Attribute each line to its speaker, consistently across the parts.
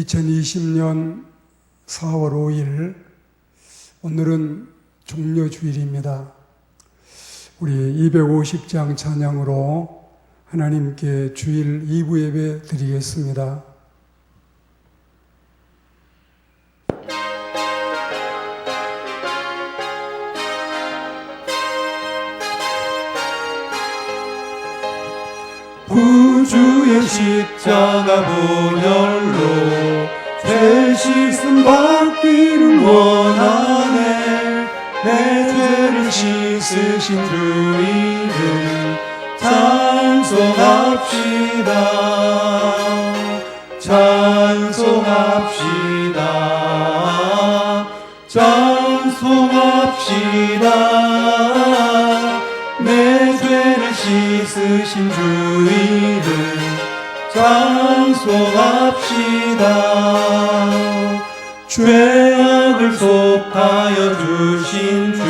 Speaker 1: 2020년 4월 5일, 오늘은 종려주일입니다. 우리 250장 찬양으로 하나님께 주일 2부 예배 드리겠습니다.
Speaker 2: 구주의 십자가 보혈로 죄 씻음 받기를 원하네. 내 죄를 씻으신 주 이름 찬송합시다. 찬송합시다. 찬송합시다. 내 죄를 씻으신 주 이름 찬송합시다. 죄악을 속하여 주신 주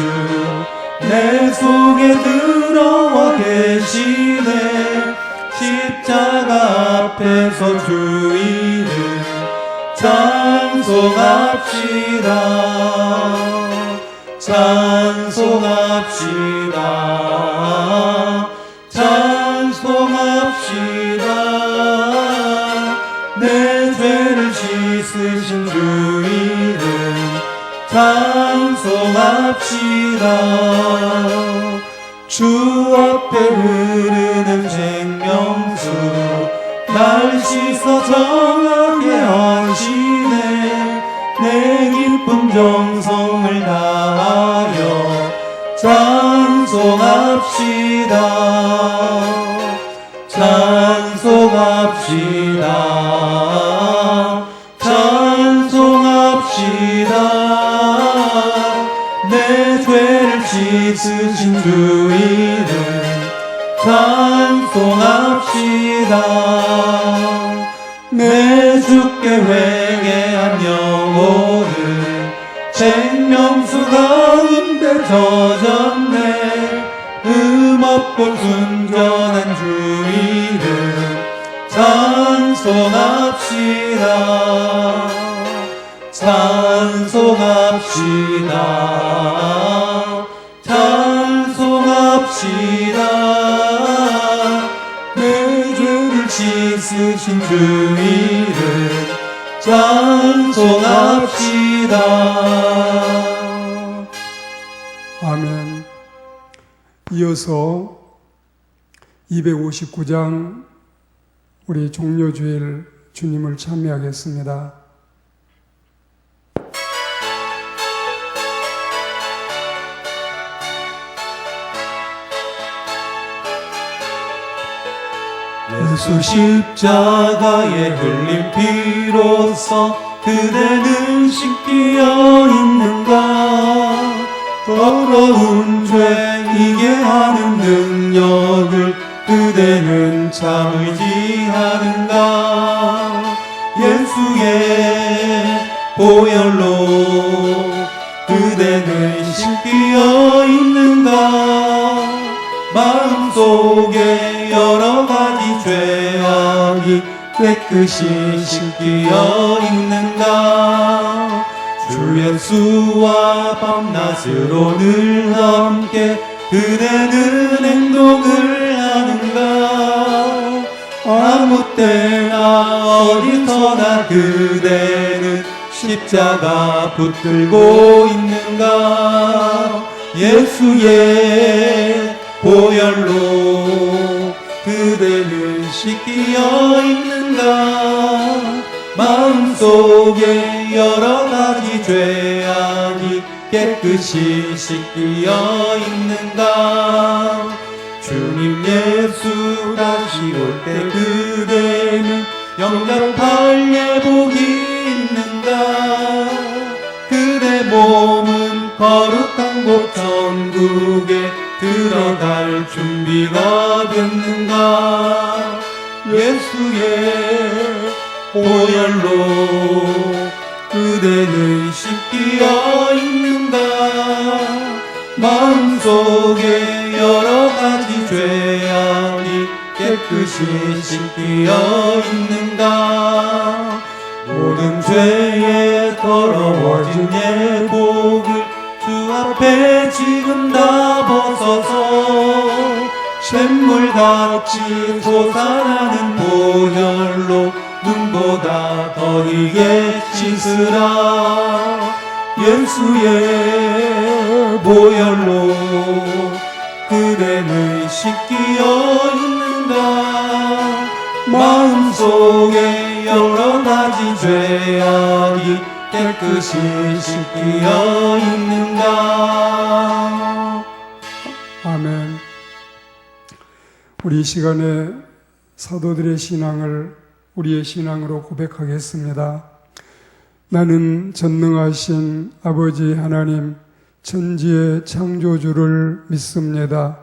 Speaker 2: 내 속에 들어와 계시네. 십자가 앞에서 주 이름 찬송합시다. 찬송합시다. 찬송합시다. 내 죄를 씻으신 주 이름 찬송합시다. 주 앞에 흐르는 생명수 날 씻어 정하게 하시네. 내 기쁨 정성을 다하여 찬송합시다. 찬송합시다. 찬송합시다. 내 죄를 씻으신 주 이름 찬송합시다. 내 주께 회개한 영혼은 생명수 가운데 젖었네. 없고 순전한 주 이름 찬송합시다. 찬송합시다. 찬송합시다. 내 죄를 씻으신 주 이름 찬송합시다.
Speaker 1: 아멘. 이어서 259장 우리 종려주일 주님을 찬미하겠습니다.
Speaker 2: 예수 십자가에 흘린 피로써 그대는 씻기어 있는가. 더러운 죄 이게 하는 능력을 그대는 참 의지하는가. 예수의 보혈로 그대는 씻기어 있는가. 마음속에 여러 가지 죄악이 깨끗이 씻기어 있는가. 주 예수와 밤낮으로 늘 함께 그대는 행동을 하는가. 아무 때나 어디서나 그대는 십자가 붙들고 있는가. 예수의 보혈로 그대는 씻기어 있는가. 마음속에 여러 가지 죄악이 깨끗이 씻기어 있는가. 주님 예수 다시 올 때 그대는 영접할 예복이 있는가. 그대 몸은 거룩한 곳 천국에 들어갈 준비가 됐는가. 예수의 보혈로 그대는 씻기어 있는가. 마음속에 여러 가지 죄악이 깨끗이 씻기어 있는가. 모든 죄에 더러워진 예복을 주 앞에 지금 다 벗어서 샘물같이 솟아나는 보혈로 눈보다 더 익게 씻으라. 예수의 보혈로 그대는 씻기어 있는가. 마음속에 여러 가지 죄악이 깨끗이 씻기어 있는가.
Speaker 1: 아멘. 우리 이 시간에 사도들의 신앙을 우리의 신앙으로 고백하겠습니다. 나는 전능하신 아버지 하나님 천지의 창조주를 믿습니다.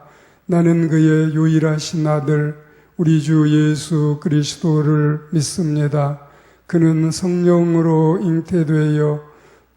Speaker 1: 나는 그의 유일하신 아들 우리 주 예수 그리스도를 믿습니다. 그는 성령으로 잉태되어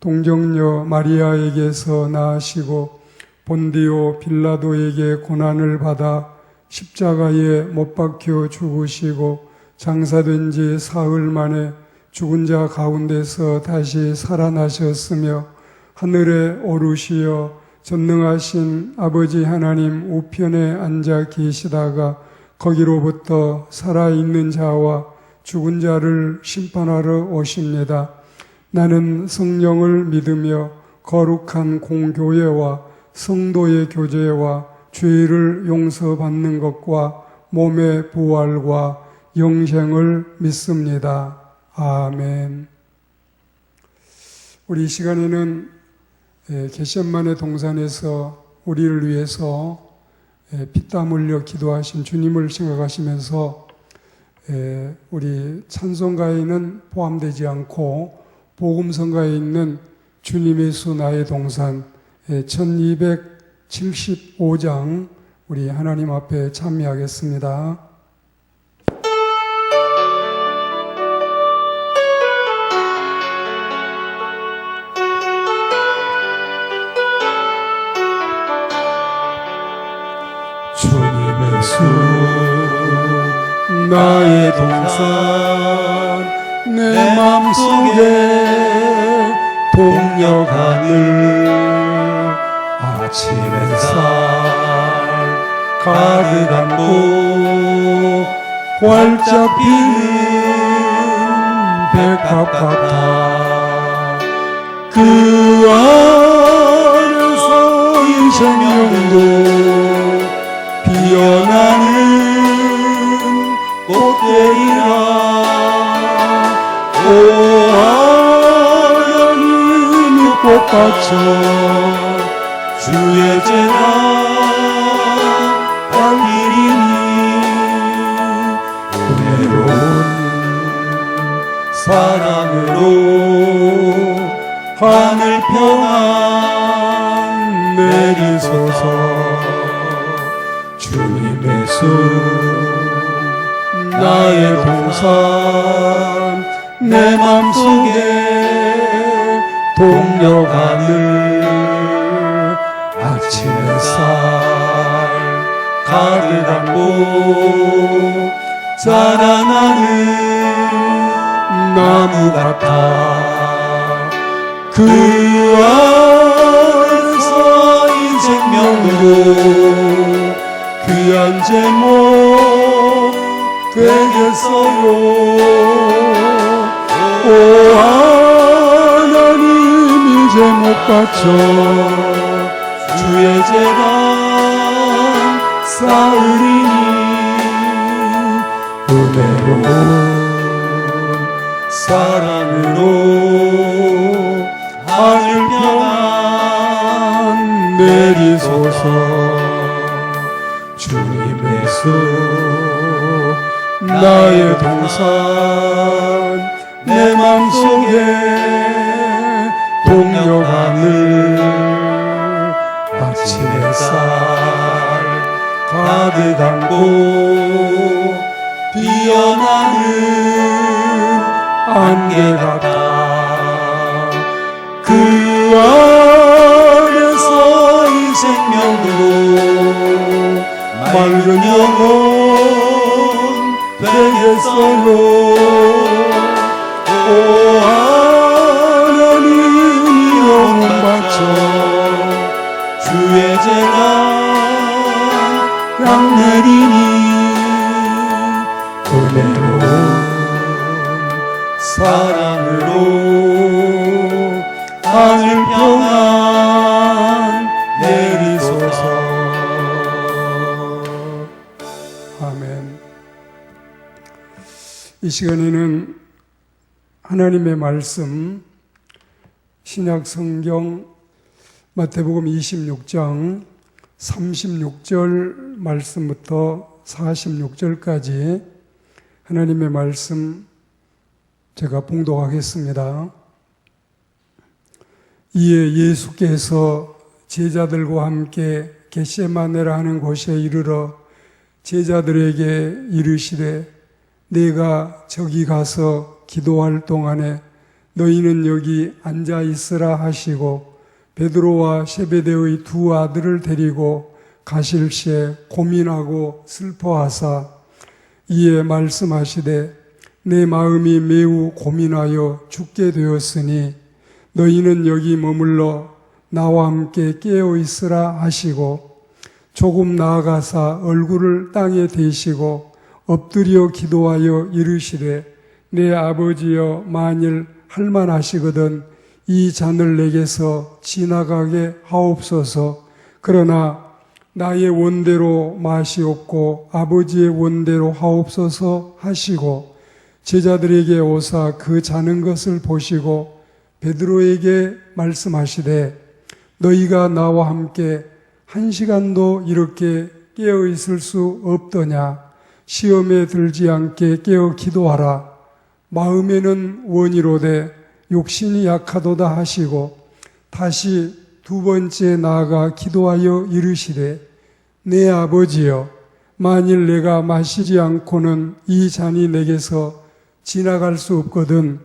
Speaker 1: 동정녀 마리아에게서 나으시고 본디오 빌라도에게 고난을 받아 십자가에 못 박혀 죽으시고 장사된 지 사흘 만에 죽은 자 가운데서 다시 살아나셨으며 하늘에 오르시어 전능하신 아버지 하나님 우편에 앉아 계시다가 거기로부터 살아있는 자와 죽은 자를 심판하러 오십니다. 나는 성령을 믿으며 거룩한 공교회와 성도의 교제와 죄를 용서받는 것과 몸의 부활과 영생을 믿습니다. 아멘. 우리 이 시간에는 겟세마네 동산에서 우리를 위해서 피땀 흘려 기도하신 주님을 생각하시면서 우리 찬송가에는 포함되지 않고 복음성가에 있는 주님의 수 나의 동산 1275장 우리 하나님 앞에 참여하겠습니다.
Speaker 2: 주님의 수 나의 동산 내 맘속에 동력 하늘 아침 햇살 가득한 곳 활짝 피는 백합 같아 그 안에서 이 생명도 피어나는 꽃되리라. 오 하나님 이 꽃밭에 주의 재단 달리리니 은혜로운 사랑으로 하늘 평안 내리소서. 주님의 수 나의 동산 내 맘속에 동력 하늘 아침 햇살 가득한 곳 자라나는 나무 같아 그 안에서 이 생명도 귀한 제목 되겠어요. 오 하나님 이 제목 받쳐 주의 재단 쌓으리니 은혜로운 사랑으로 하늘 평안 내리소서. 주님의 수 나의 동산 내 맘속에 동력 하늘 아침 햇살 가득한 곳 피어나는 안개 같아 그 안에서 이 생명으로 맑은 영혼 되겠어요. 오
Speaker 1: 시간에는 하나님의 말씀, 신약 성경 마태복음 26장 36절 말씀부터 46절까지 하나님의 말씀 제가 봉독하겠습니다. 이에 예수께서 제자들과 함께 겟세마네라 하는 곳에 이르러 제자들에게 이르시되 내가 저기 가서 기도할 동안에 너희는 여기 앉아 있으라 하시고 베드로와 세베대의 두 아들을 데리고 가실새 고민하고 슬퍼하사 이에 말씀하시되 내 마음이 매우 고민하여 죽게 되었으니 너희는 여기 머물러 나와 함께 깨어 있으라 하시고 조금 나아가사 얼굴을 땅에 대시고 엎드려 기도하여 이르시되 내 아버지여 만일 할만하시거든 이 잔을 내게서 지나가게 하옵소서. 그러나 나의 원대로 마시옵고 아버지의 원대로 하옵소서 하시고 제자들에게 오사 그 자는 것을 보시고 베드로에게 말씀하시되 너희가 나와 함께 1시간도 이렇게 깨어 있을 수 없더냐. 시험에 들지 않게 깨어 기도하라. 마음에는 원이로되 욕심이 약하도다 하시고 다시 두 번째 나아가 기도하여 이르시되 내 아버지여 만일 내가 마시지 않고는 이 잔이 내게서 지나갈 수 없거든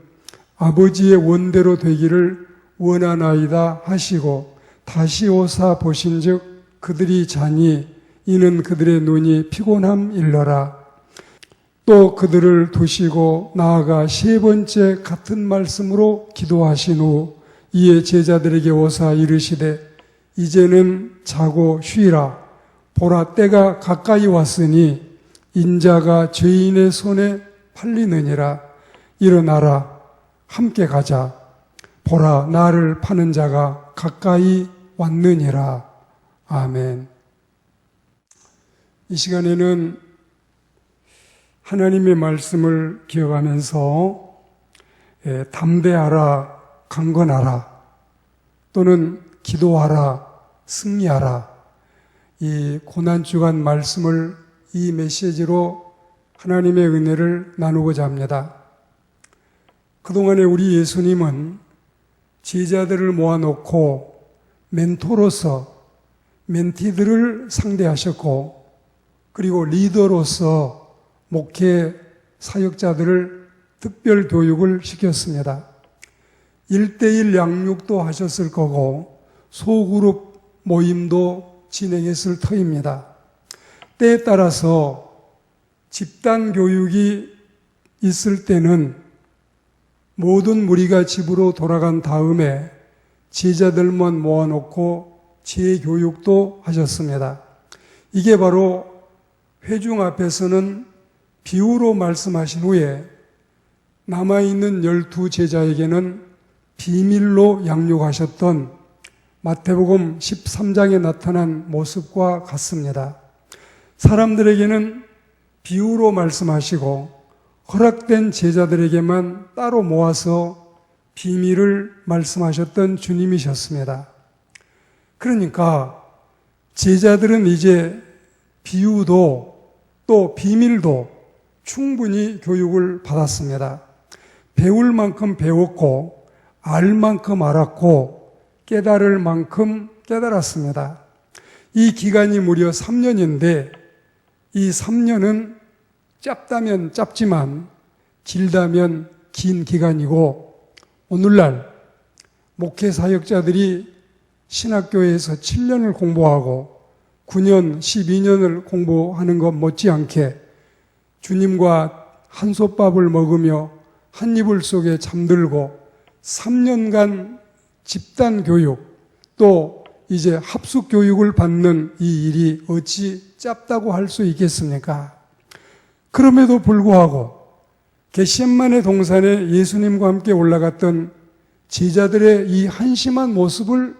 Speaker 1: 아버지의 원대로 되기를 원하나이다 하시고 다시 오사 보신즉 그들이 자니 이는 그들의 눈이 피곤함 일러라. 또 그들을 두시고 나아가 세 번째 같은 말씀으로 기도하신 후 이에 제자들에게 오사 이르시되 이제는 자고 쉬라. 보라 때가 가까이 왔으니 인자가 죄인의 손에 팔리느니라. 일어나라 함께 가자. 보라 나를 파는 자가 가까이 왔느니라. 아멘. 이 시간에는 하나님의 말씀을 기억하면서 담대하라, 강건하라, 또는 기도하라, 승리하라, 이 고난주간 말씀을 이 메시지로 하나님의 은혜를 나누고자 합니다. 그동안에 우리 예수님은 제자들을 모아놓고 멘토로서 멘티들을 상대하셨고 그리고 리더로서 목회 사역자들을 특별 교육을 시켰습니다. 1:1 양육도 하셨을 거고 소그룹 모임도 진행했을 터입니다. 때에 따라서 집단 교육이 있을 때는 모든 무리가 집으로 돌아간 다음에 제자들만 모아놓고 재교육도 하셨습니다. 이게 바로 회중 앞에서는 비유로 말씀하신 후에 남아있는 12 제자에게는 비밀로 양육하셨던 마태복음 13장에 나타난 모습과 같습니다. 사람들에게는 비유로 말씀하시고 허락된 제자들에게만 따로 모아서 비밀을 말씀하셨던 주님이셨습니다. 그러니까 제자들은 이제 비유도 또 비밀도 충분히 교육을 받았습니다. 배울 만큼 배웠고 알 만큼 알았고 깨달을 만큼 깨달았습니다. 이 기간이 무려 3년인데 이 3년은 짧다면 짧지만 길다면 긴 기간이고 오늘날 목회 사역자들이 신학교에서 7년을 공부하고 9년, 12년을 공부하는 것 못지않게 주님과 한솥밥을 먹으며 한 이불 속에 잠들고 3년간 집단 교육 또 이제 합숙 교육을 받는 이 일이 어찌 짧다고 할 수 있겠습니까? 그럼에도 불구하고 겟세마네 동산에 예수님과 함께 올라갔던 제자들의 이 한심한 모습을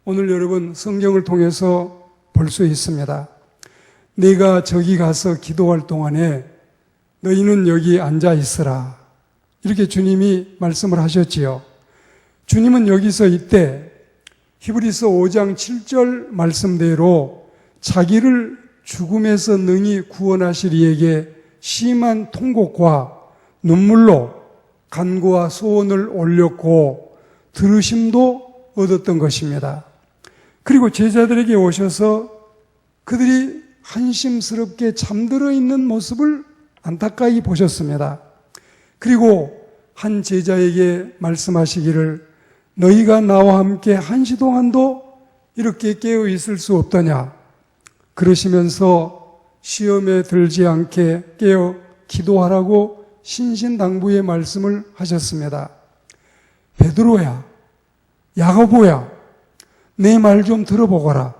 Speaker 1: 오늘 여러분 성경을 통해서 볼 수 있습니다. 내가 저기 가서 기도할 동안에 너희는 여기 앉아 있으라. 이렇게 주님이 말씀을 하셨지요. 주님은 여기서 이때 히브리서 5장 7절 말씀대로 자기를 죽음에서 능히 구원하실 이에게 심한 통곡과 눈물로 간구와 소원을 올렸고 들으심도 얻었던 것입니다. 그리고 제자들에게 오셔서 그들이 한심스럽게 잠들어 있는 모습을 안타까이 보셨습니다. 그리고 한 제자에게 말씀하시기를 너희가 나와 함께 한시 동안도 이렇게 깨어 있을 수 없더냐. 그러시면서 시험에 들지 않게 깨어 기도하라고 신신당부의 말씀을 하셨습니다. 베드로야, 야고보야, 내 말 좀 들어보거라.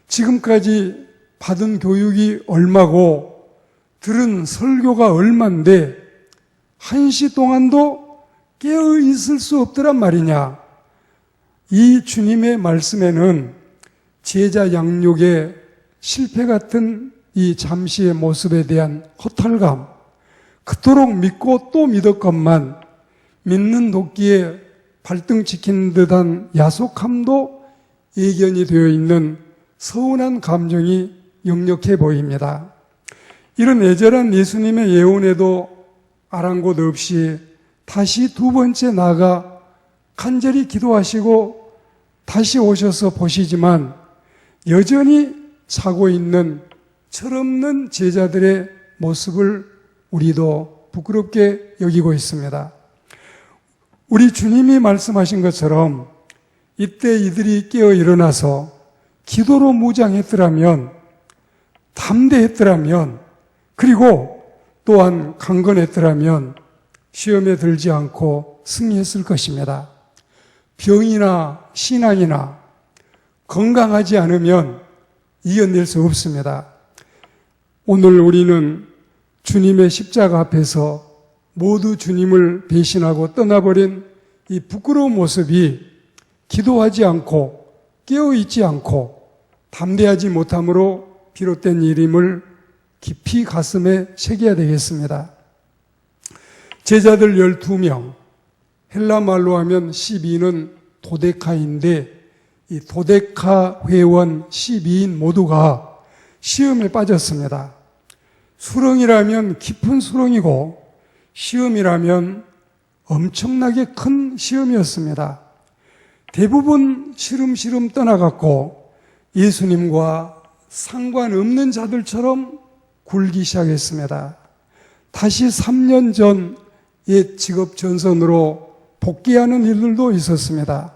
Speaker 1: 지금까지 받은 교육이 얼마고 들은 설교가 얼만데 한시 동안도 깨어 있을 수 없더란 말이냐. 이 주님의 말씀에는 제자 양육의 실패 같은 이 잠시의 모습에 대한 허탈감, 그토록 믿고 또 믿었건만 믿는 도끼에 발등 찍힌 듯한 야속함도 예견이 되어 있는 서운한 감정이 역력해 보입니다. 이런 애절한 예수님의 예언에도 아랑곳 없이 다시 두 번째 나가 간절히 기도하시고 다시 오셔서 보시지만 여전히 자고 있는 철없는 제자들의 모습을 우리도 부끄럽게 여기고 있습니다. 우리 주님이 말씀하신 것처럼 이때 이들이 깨어 일어나서 기도로 무장했더라면, 담대했더라면, 그리고 또한 강건했더라면 시험에 들지 않고 승리했을 것입니다. 병이나 신앙이나 건강하지 않으면 이겨낼 수 없습니다. 오늘 우리는 주님의 십자가 앞에서 모두 주님을 배신하고 떠나버린 이 부끄러운 모습이 기도하지 않고 깨어있지 않고 담대하지 못함으로 비롯된 일임을 깊이 가슴에 새겨야 되겠습니다. 제자들 12명, 헬라 말로 하면 12는 도데카인데 이 도데카 회원 12인 모두가 시험에 빠졌습니다. 수렁이라면 깊은 수렁이고 시험이라면 엄청나게 큰 시험이었습니다. 대부분 시름시름 떠나갔고 예수님과 상관없는 자들처럼 굴기 시작했습니다. 다시 3년 전 옛 직업 전선으로 복귀하는 일들도 있었습니다.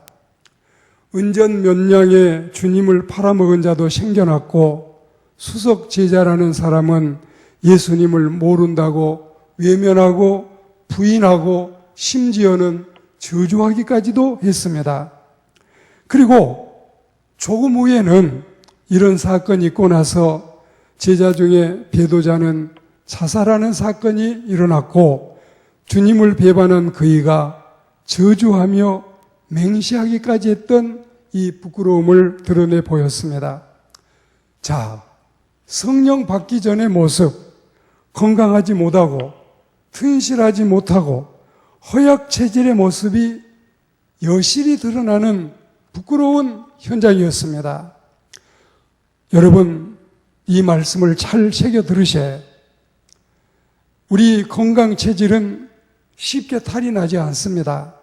Speaker 1: 은전 몇 냥에 주님을 팔아먹은 자도 생겨났고 수석 제자라는 사람은 예수님을 모른다고 외면하고 부인하고 심지어는 저주하기까지도 했습니다. 그리고 조금 후에는 이런 사건이 있고 나서 제자 중에 배도자는 자살하는 사건이 일어났고 주님을 배반한 그이가 저주하며 맹시하기까지 했던 이 부끄러움을 드러내 보였습니다. 자, 성령 받기 전의 모습, 건강하지 못하고 튼실하지 못하고 허약 체질의 모습이 여실히 드러나는 부끄러운 현장이었습니다. 여러분, 이 말씀을 잘 새겨 들으셔야 우리 건강 체질은 쉽게 탈이 나지 않습니다.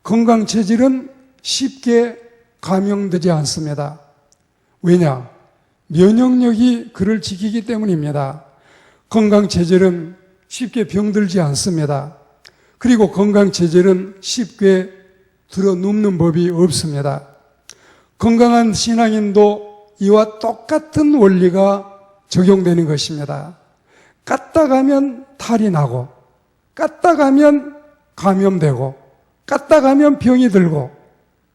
Speaker 1: 건강 체질은 쉽게 감염되지 않습니다. 왜냐? 면역력이 그를 지키기 때문입니다. 건강 체질은 쉽게 병들지 않습니다. 그리고 건강 체질은 쉽게 들어눕는 법이 없습니다. 건강한 신앙인도 이와 똑같은 원리가 적용되는 것입니다. 깠다 가면 탈이 나고, 깠다 가면 감염되고, 깠다 가면 병이 들고,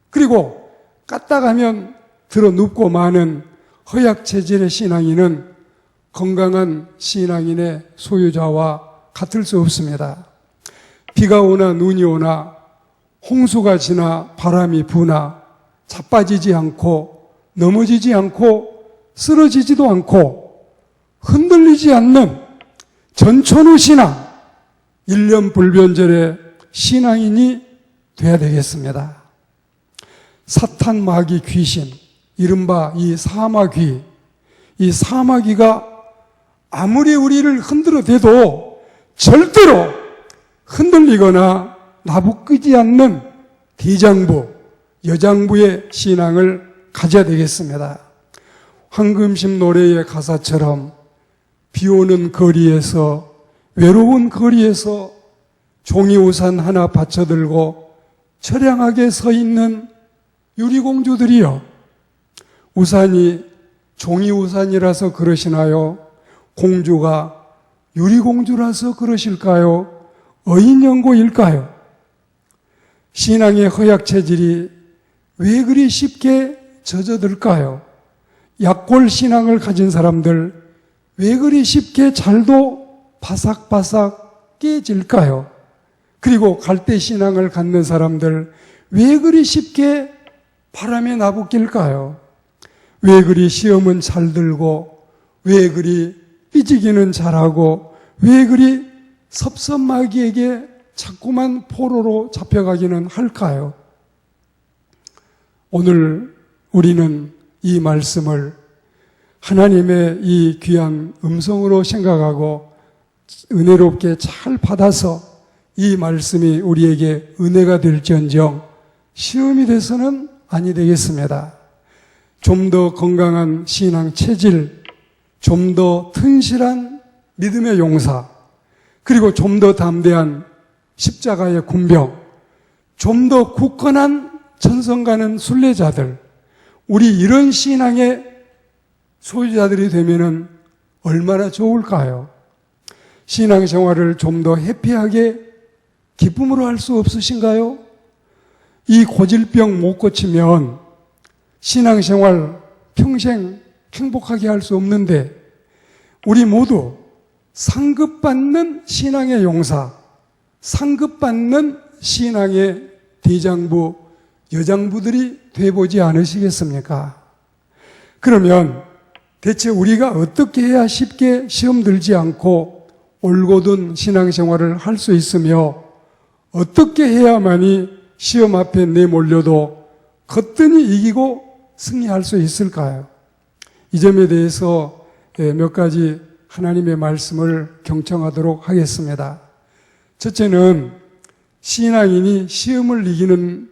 Speaker 1: 그리고 깠다 가면 들어눕고 마는 허약 체질의 신앙인은 건강한 신앙인의 소유자와 같을 수 없습니다. 비가 오나 눈이 오나 홍수가 지나 바람이 부나 자빠지지 않고 넘어지지 않고 쓰러지지도 않고 흔들리지 않는 전천후 신앙, 일념불변절의 신앙인이 돼야 되겠습니다. 사탄, 마귀, 귀신, 이른바 이 사마귀, 이 사마귀가 아무리 우리를 흔들어대도 절대로 흔들리거나 나부끄지 않는 대장부, 여장부의 신앙을 가져야 되겠습니다. 황금심 노래의 가사처럼 비 오는 거리에서, 외로운 거리에서 종이우산 하나 받쳐들고 처량하게 서 있는 유리공주들이요. 우산이 종이우산이라서 그러시나요? 공주가 유리공주라서 그러실까요? 어인연고일까요? 신앙의 허약체질이 왜 그리 쉽게 젖어들까요? 약골 신앙을 가진 사람들 왜 그리 쉽게 잘도 바삭바삭 깨질까요? 그리고 갈대 신앙을 갖는 사람들 왜 그리 쉽게 바람에 나부낄까요? 왜 그리 시험은 잘 들고, 왜 그리 삐지기는 잘하고, 왜 그리 섭섭마귀에게 자꾸만 포로로 잡혀가기는 할까요? 오늘 우리는 이 말씀을 하나님의 이 귀한 음성으로 생각하고 은혜롭게 잘 받아서 이 말씀이 우리에게 은혜가 될지언정 시험이 돼서는 아니 되겠습니다. 좀 더 건강한 신앙 체질, 좀 더 튼실한 믿음의 용사, 그리고 좀 더 담대한 십자가의 군병, 좀 더 굳건한 전성 가는 순례자들, 우리 이런 신앙의 소유자들이 되면은 얼마나 좋을까요? 신앙생활을 좀 더 해피하게 기쁨으로 할 수 없으신가요? 이 고질병 못 고치면 신앙생활 평생 행복하게 할 수 없는데 우리 모두 상급받는 신앙의 용사, 상급받는 신앙의 대장부, 여장부들이 돼보지 않으시겠습니까? 그러면 대체 우리가 어떻게 해야 쉽게 시험 들지 않고 올곧은 신앙생활을 할 수 있으며 어떻게 해야만이 시험 앞에 내몰려도 거뜬히 이기고 승리할 수 있을까요? 이 점에 대해서 몇 가지 하나님의 말씀을 경청하도록 하겠습니다. 첫째는 신앙인이 시험을 이기는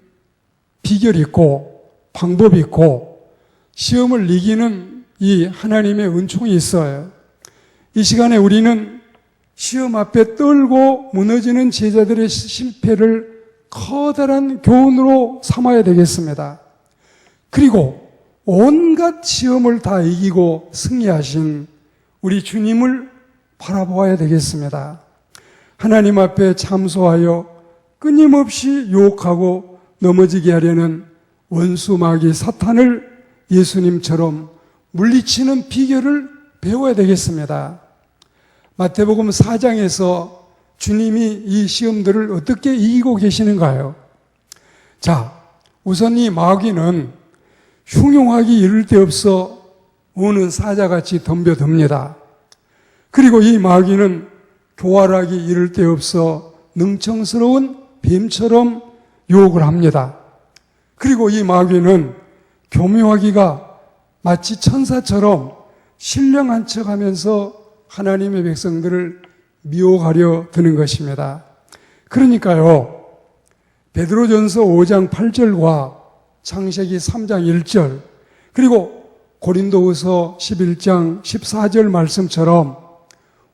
Speaker 1: 비결이 있고 방법이 있고 시험을 이기는 이 하나님의 은총이 있어요. 이 시간에 우리는 시험 앞에 떨고 무너지는 제자들의 실패를 커다란 교훈으로 삼아야 되겠습니다. 그리고 온갖 시험을 다 이기고 승리하신 우리 주님을 바라보아야 되겠습니다. 하나님 앞에 참소하여 끊임없이 유혹하고 넘어지게 하려는 원수 마귀 사탄을 예수님처럼 물리치는 비결을 배워야 되겠습니다. 마태복음 4장에서 주님이 이 시험들을 어떻게 이기고 계시는가요? 자, 우선 이 마귀는 흉용하기 이를 데 없어 우는 사자같이 덤벼듭니다. 그리고 이 마귀는 교활하기 이를 데 없어 능청스러운 뱀처럼 유혹을 합니다. 그리고 이 마귀는 교묘하기가 마치 천사처럼 신령한 척하면서 하나님의 백성들을 미혹하려 드는 것입니다. 그러니까요, 베드로전서 5장 8절과 창세기 3장 1절 그리고 고린도후서 11장 14절 말씀처럼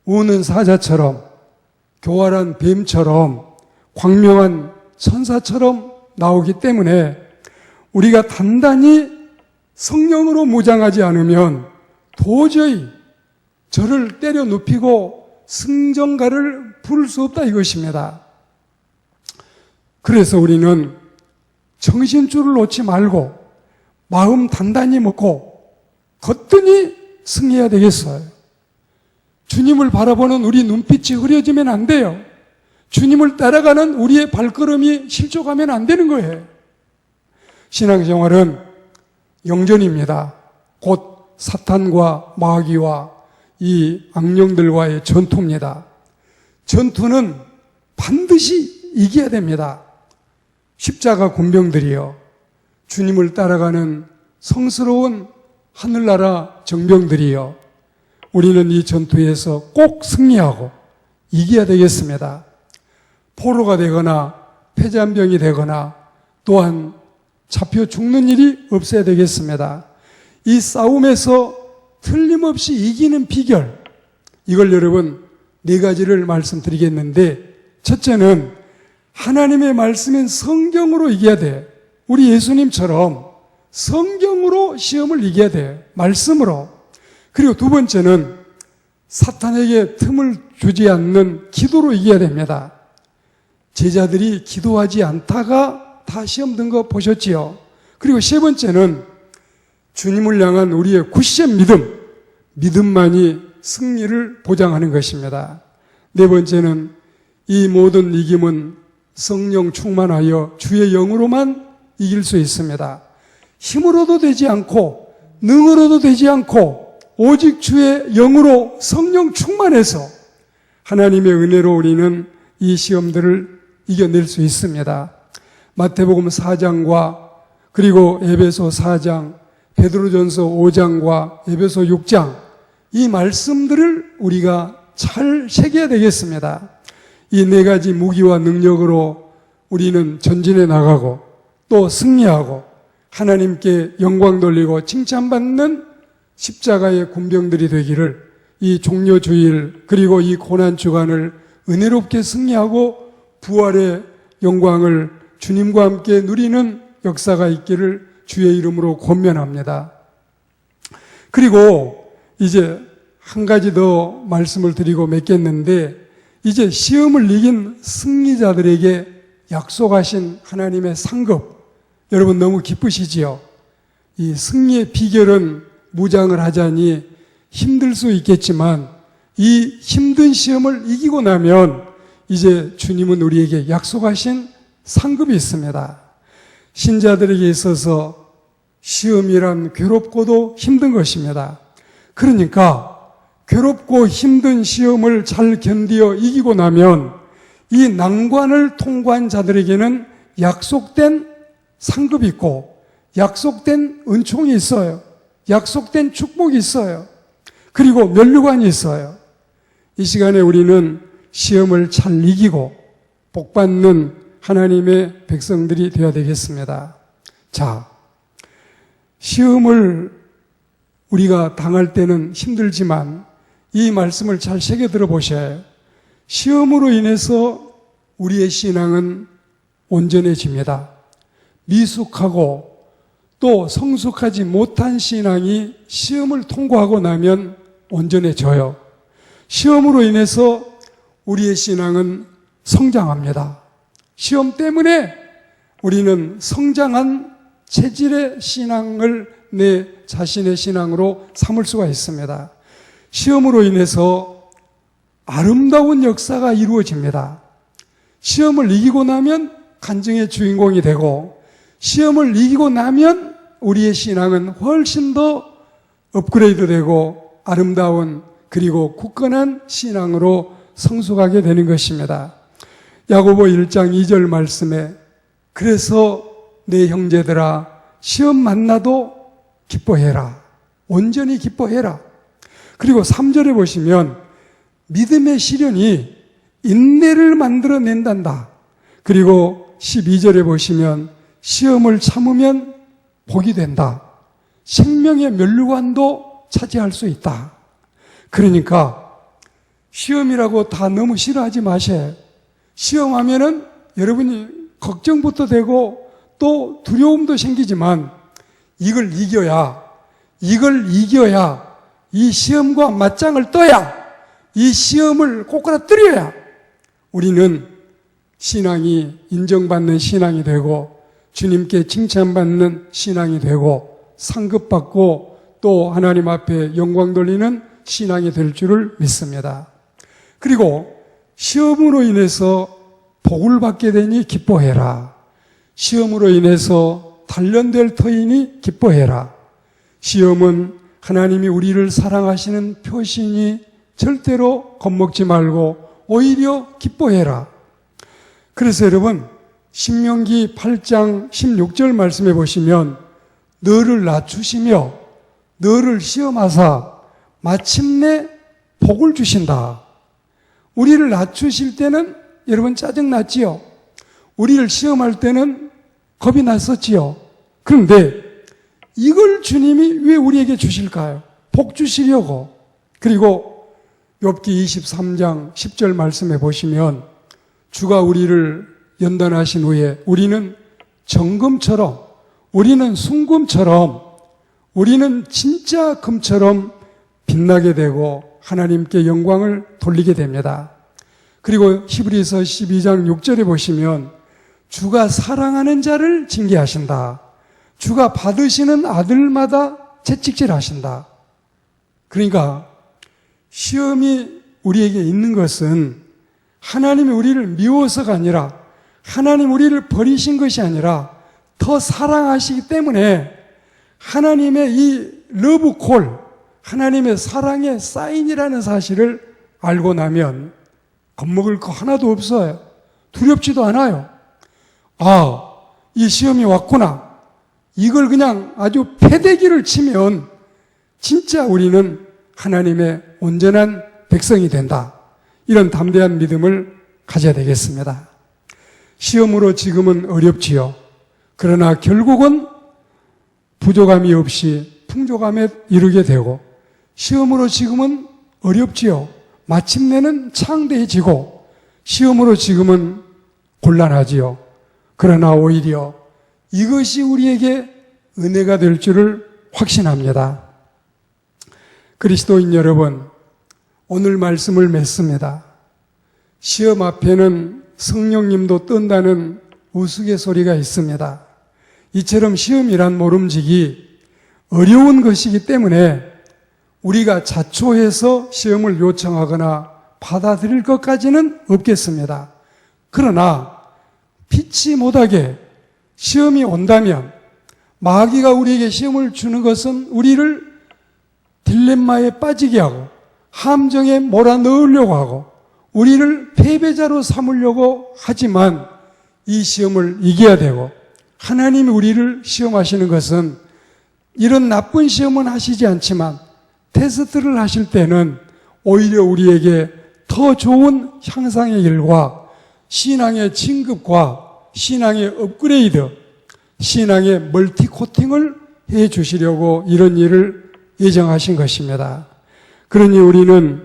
Speaker 1: 우는 사자처럼 교활한 뱀처럼 광명한 천사처럼 나오기 때문에 우리가 단단히 성령으로 무장하지 않으면 도저히 저를 때려 눕히고 승전가를 부를 수 없다 이것입니다. 그래서 우리는 정신줄을 놓지 말고 마음 단단히 먹고 거뜬히 승리해야 되겠어요. 주님을 바라보는 우리 눈빛이 흐려지면 안 돼요. 주님을 따라가는 우리의 발걸음이 실족하면 안 되는 거예요. 신앙생활은 영전입니다. 곧 사탄과 마귀와 이 악령들과의 전투입니다. 전투는 반드시 이겨야 됩니다. 십자가 군병들이요, 주님을 따라가는 성스러운 하늘나라 정병들이요, 우리는 이 전투에서 꼭 승리하고 이겨야 되겠습니다. 포로가 되거나 폐잔병이 되거나 또한 잡혀 죽는 일이 없어야 되겠습니다. 이 싸움에서 틀림없이 이기는 비결, 이걸 여러분 4가지를 말씀드리겠는데, 첫째는 하나님의 말씀인 성경으로 이겨야 돼. 우리 예수님처럼 성경으로 시험을 이겨야 돼. 말씀으로. 그리고 두 번째는 사탄에게 틈을 주지 않는 기도로 이겨야 됩니다. 제자들이 기도하지 않다가 다 시험 든 거 보셨지요? 그리고 세 번째는 주님을 향한 우리의 굳센 믿음만이 승리를 보장하는 것입니다. 네 번째는 이 모든 이김은 성령 충만하여 주의 영으로만 이길 수 있습니다. 힘으로도 되지 않고 능으로도 되지 않고 오직 주의 영으로 성령 충만해서 하나님의 은혜로 우리는 이 시험들을 이겨낼 수 있습니다. 마태복음 4장과 그리고 에베소 4장, 베드로전서 5장과 에베소 6장, 이 말씀들을 우리가 잘 새겨야 되겠습니다. 이 4가지 무기와 능력으로 우리는 전진해 나가고 또 승리하고 하나님께 영광 돌리고 칭찬받는 십자가의 군병들이 되기를, 이 종료주일 그리고 이 고난주간을 은혜롭게 승리하고 부활의 영광을 주님과 함께 누리는 역사가 있기를 주의 이름으로 권면합니다. 그리고 이제 한 가지 더 말씀을 드리고 맺겠는데, 이제 시험을 이긴 승리자들에게 약속하신 하나님의 상급, 여러분 너무 기쁘시지요? 이 승리의 비결은 무장을 하자니 힘들 수 있겠지만 이 힘든 시험을 이기고 나면 이제 주님은 우리에게 약속하신 상급이 있습니다. 신자들에게 있어서 시험이란 괴롭고도 힘든 것입니다. 그러니까 괴롭고 힘든 시험을 잘 견디어 이기고 나면 이 난관을 통과한 자들에게는 약속된 상급이 있고 약속된 은총이 있어요. 약속된 축복이 있어요. 그리고 면류관이 있어요. 이 시간에 우리는 시험을 잘 이기고 복받는 하나님의 백성들이 되어야 되겠습니다. 자, 시험을 우리가 당할 때는 힘들지만 이 말씀을 잘 새겨 들어보셔야 해요. 시험으로 인해서 우리의 신앙은 온전해집니다. 미숙하고 또 성숙하지 못한 신앙이 시험을 통과하고 나면 온전해져요. 시험으로 인해서 우리의 신앙은 성장합니다. 시험 때문에 우리는 성장한 체질의 신앙을 내 자신의 신앙으로 삼을 수가 있습니다. 시험으로 인해서 아름다운 역사가 이루어집니다. 시험을 이기고 나면 간증의 주인공이 되고, 시험을 이기고 나면 우리의 신앙은 훨씬 더 업그레이드 되고 아름다운 그리고 굳건한 신앙으로 성숙하게 되는 것입니다. 야고보 1장 2절 말씀에 그래서 내 형제들아 시험 만나도 기뻐해라. 온전히 기뻐해라. 그리고 3절에 보시면 믿음의 시련이 인내를 만들어낸단다. 그리고 12절에 보시면 시험을 참으면 복이 된다. 생명의 면류관도 차지할 수 있다. 그러니까 시험이라고 다 너무 싫어하지 마세요. 시험하면은 여러분이 걱정부터 되고 또 두려움도 생기지만 이걸 이겨야 이 시험과 맞짱을 떠야, 이 시험을 꼬꾸라뜨려야 우리는 신앙이 인정받는 신앙이 되고 주님께 칭찬받는 신앙이 되고 상급받고 또 하나님 앞에 영광 돌리는 신앙이 될 줄을 믿습니다. 그리고 시험으로 인해서 복을 받게 되니 기뻐해라. 시험으로 인해서 단련될 터이니 기뻐해라. 시험은 하나님이 우리를 사랑하시는 표시니 절대로 겁먹지 말고 오히려 기뻐해라. 그래서 여러분, 신명기 8장 16절 말씀해 보시면 너를 낮추시며 너를 시험하사 마침내 복을 주신다. 우리를 낮추실 때는 여러분 짜증났지요. 우리를 시험할 때는 겁이 났었지요. 그런데 이걸 주님이 왜 우리에게 주실까요? 복 주시려고. 그리고 욥기 23장 10절 말씀해 보시면 주가 우리를 연단하신 후에 우리는 정금처럼, 우리는 순금처럼, 우리는 진짜 금처럼 빛나게 되고 하나님께 영광을 돌리게 됩니다. 그리고 히브리서 12장 6절에 보시면 주가 사랑하는 자를 징계하신다. 주가 받으시는 아들마다 채찍질하신다. 그러니까 시험이 우리에게 있는 것은 하나님이 우리를 미워서가 아니라 하나님 우리를 버리신 것이 아니라 더 사랑하시기 때문에 하나님의 이 러브콜, 하나님의 사랑의 사인이라는 사실을 알고 나면 겁먹을 거 하나도 없어요. 두렵지도 않아요. 아, 이 시험이 왔구나. 이걸 그냥 아주 패대기를 치면 진짜 우리는 하나님의 온전한 백성이 된다. 이런 담대한 믿음을 가져야 되겠습니다. 시험으로 지금은 어렵지요. 그러나 결국은 부족함이 없이 풍족함에 이르게 되고 시험으로 지금은 어렵지요. 마침내는 창대해지고 시험으로 지금은 곤란하지요. 그러나 오히려 이것이 우리에게 은혜가 될 줄을 확신합니다. 그리스도인 여러분, 오늘 말씀을 맺습니다. 시험 앞에는 성령님도 뜬다는 우스갯소리가 있습니다. 이처럼 시험이란 모름지기 어려운 것이기 때문에 우리가 자초해서 시험을 요청하거나 받아들일 것까지는 없겠습니다. 그러나 피치 못하게 시험이 온다면 마귀가 우리에게 시험을 주는 것은 우리를 딜레마에 빠지게 하고 함정에 몰아넣으려고 하고 우리를 패배자로 삼으려고 하지만 이 시험을 이겨야 되고 하나님이 우리를 시험하시는 것은 이런 나쁜 시험은 하시지 않지만 테스트를 하실 때는 오히려 우리에게 더 좋은 향상의 일과 신앙의 진급과 신앙의 업그레이드, 신앙의 멀티 코팅을 해 주시려고 이런 일을 예정하신 것입니다. 그러니 우리는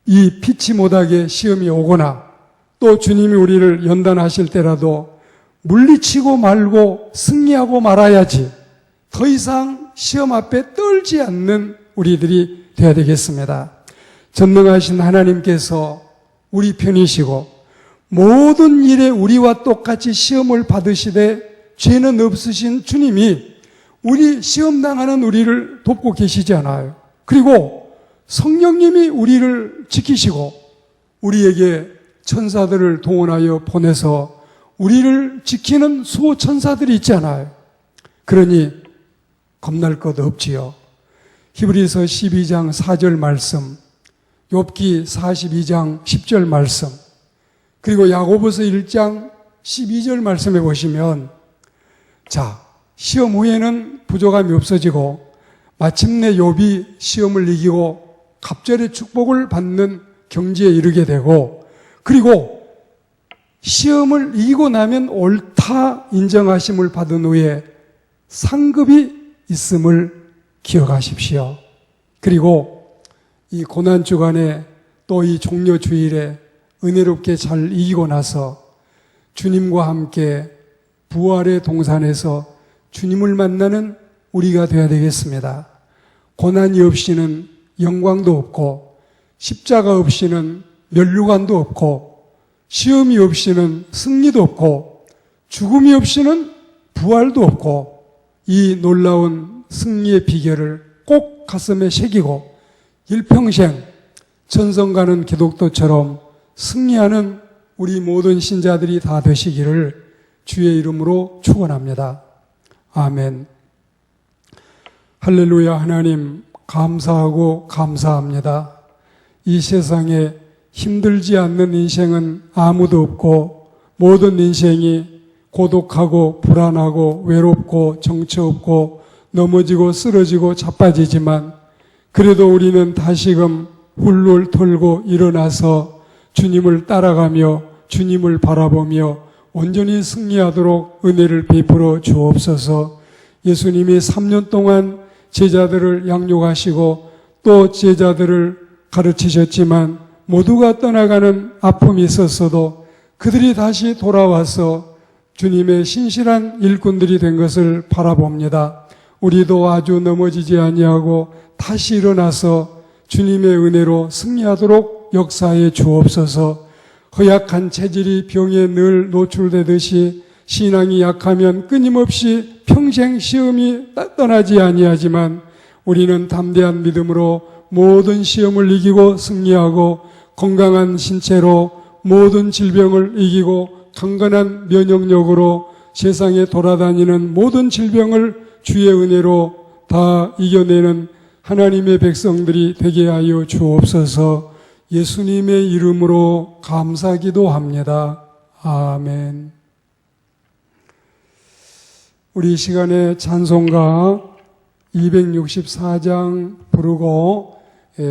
Speaker 1: 이 피치 못하게 시험이 오거나 또 주님이 우리를 연단하실 때라도 물리치고 말고 승리하고 말아야지 더 이상 시험 앞에 떨지 않는 우리들이 되어야 되겠습니다. 전능하신 하나님께서 우리 편이시고 모든 일에 우리와 똑같이 시험을 받으시되 죄는 없으신 주님이 우리 시험당하는 우리를 돕고 계시지 않아요. 그리고 성령님이 우리를 지키시고 우리에게 천사들을 동원하여 보내서 우리를 지키는 수호천사들이 있잖아요. 그러니 겁날 것 없지요. 히브리서 12장 4절 말씀, 욥기 42장 10절 말씀, 그리고 야고보서 1장 12절 말씀에 보시면 자, 시험 후에는 부족함이 없어지고 마침내 욥이 시험을 이기고 갑절의 축복을 받는 경지에 이르게 되고 그리고 시험을 이기고 나면 옳다 인정하심을 받은 후에 상급이 있음을 기억하십시오. 그리고 이 고난주간에 또 이 종려주일에 은혜롭게 잘 이기고 나서 주님과 함께 부활의 동산에서 주님을 만나는 우리가 되어야 되겠습니다. 고난이 없이는 영광도 없고 십자가 없이는 면류관도 없고 시험이 없이는 승리도 없고 죽음이 없이는 부활도 없고 이 놀라운 승리의 비결을 꼭 가슴에 새기고 일평생 전성 가는 기독도처럼 승리하는 우리 모든 신자들이 다 되시기를 주의 이름으로 축원합니다. 아멘. 할렐루야. 하나님 감사하고 감사합니다. 이 세상에 힘들지 않는 인생은 아무도 없고 모든 인생이 고독하고 불안하고 외롭고 정처 없고 넘어지고 쓰러지고 자빠지지만 그래도 우리는 다시금 훌훌 털고 일어나서 주님을 따라가며 주님을 바라보며 온전히 승리하도록 은혜를 베풀어 주옵소서. 예수님이 3년 동안 제자들을 양육하시고 또 제자들을 가르치셨지만 모두가 떠나가는 아픔이 있었어도 그들이 다시 돌아와서 주님의 신실한 일꾼들이 된 것을 바라봅니다. 우리도 아주 넘어지지 아니하고 다시 일어나서 주님의 은혜로 승리하도록 역사해 주옵소서. 허약한 체질이 병에 늘 노출되듯이 신앙이 약하면 끊임없이 평생 시험이 떠나지 아니하지만 우리는 담대한 믿음으로 모든 시험을 이기고 승리하고 건강한 신체로 모든 질병을 이기고 강건한 면역력으로 세상에 돌아다니는 모든 질병을 주의 은혜로 다 이겨내는 하나님의 백성들이 되게 하여 주옵소서. 예수님의 이름으로 감사기도합니다. 아멘. 우리 이 시간에 찬송가 264장 부르고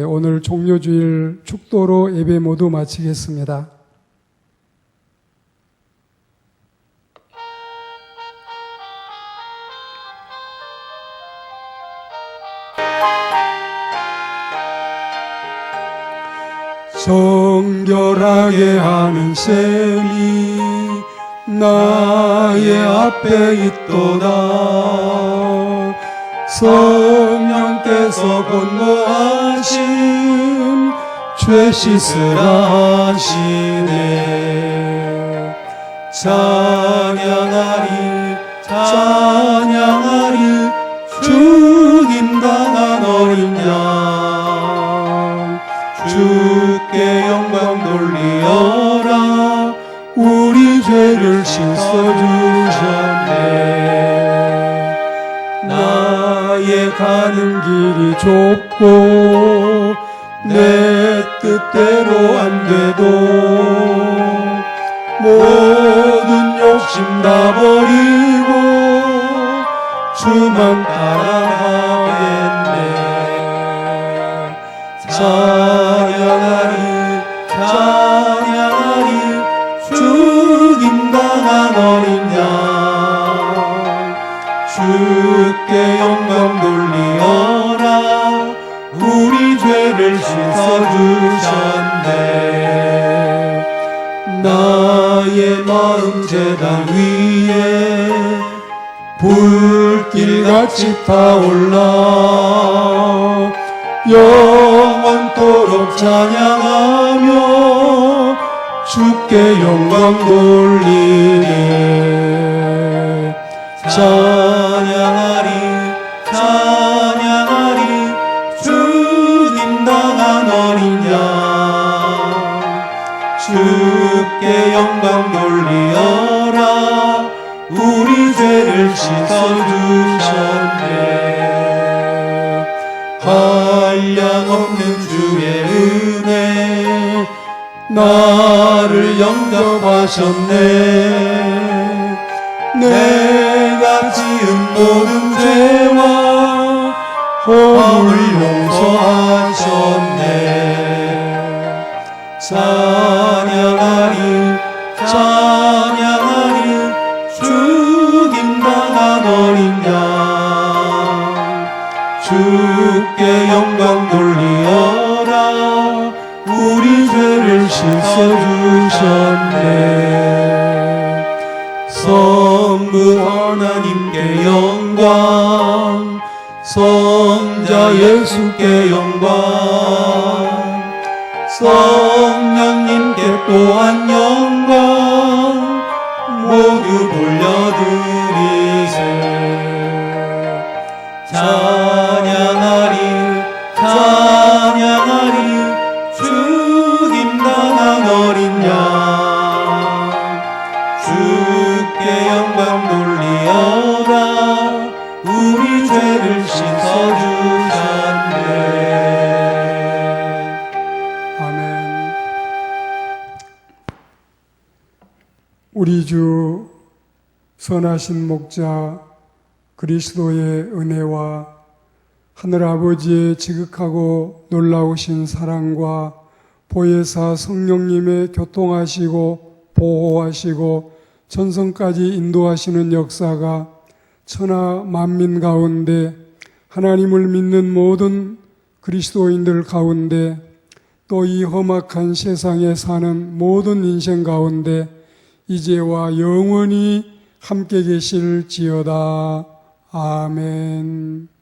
Speaker 1: 오늘 종료주일 축도로 예배 모두 마치겠습니다. 정결하게 하는 셈이 나의 앞에 있도다. 성령께서 권고하심 죄 씻으라 하시네. 찬양하리 찬양하리 죽임당한 어린 양 주께 영광 돌리어라. 우리 죄를 씻어주셨네. 나의 가는 길이 좁고 내 뜻대로 안 돼도 모든 욕심 다 버리고 주만 따라가겠네. 찬양하리 찬양하리 죽임당한 어린 양 주께 영광 돌리어라. 우리 죄를 씻어주셨네. 나의 마음 제단 위에 불길같이 타올라 영원토록 찬양하며 주께 영광 돌리리. 찬양하리 찬양하리 죽임당한 어린 양 주께 영광 돌리어라. 우리 죄를 씻어주셨네. 한량없는 주의 은혜 나를 영접하셨네. 내가 지은 모든 죄와 허물 용서하셨네. 찬양하리 찬양하리 죽임당한 어린 양 주께 영광 돌리어라. 우리 죄를 씻어주셨네. 성부 하나님께 영광 성자 예수께 영광 성령님께 또한 영광 모두 돌려드리세. 찬양하리 찬양하리 죽임당한 어린 양 주께 영광 돌리어라. 우리 죄를 씻어 우리 주 선하신 목자 그리스도의 은혜와 하늘아버지의 지극하고 놀라우신 사랑과 보혜사 성령님의 교통하시고 보호하시고 전성까지 인도하시는 역사가 천하 만민 가운데 하나님을 믿는 모든 그리스도인들 가운데 또 이 험악한 세상에 사는 모든 인생 가운데 이제와 영원히 함께 계실지어다. 아멘.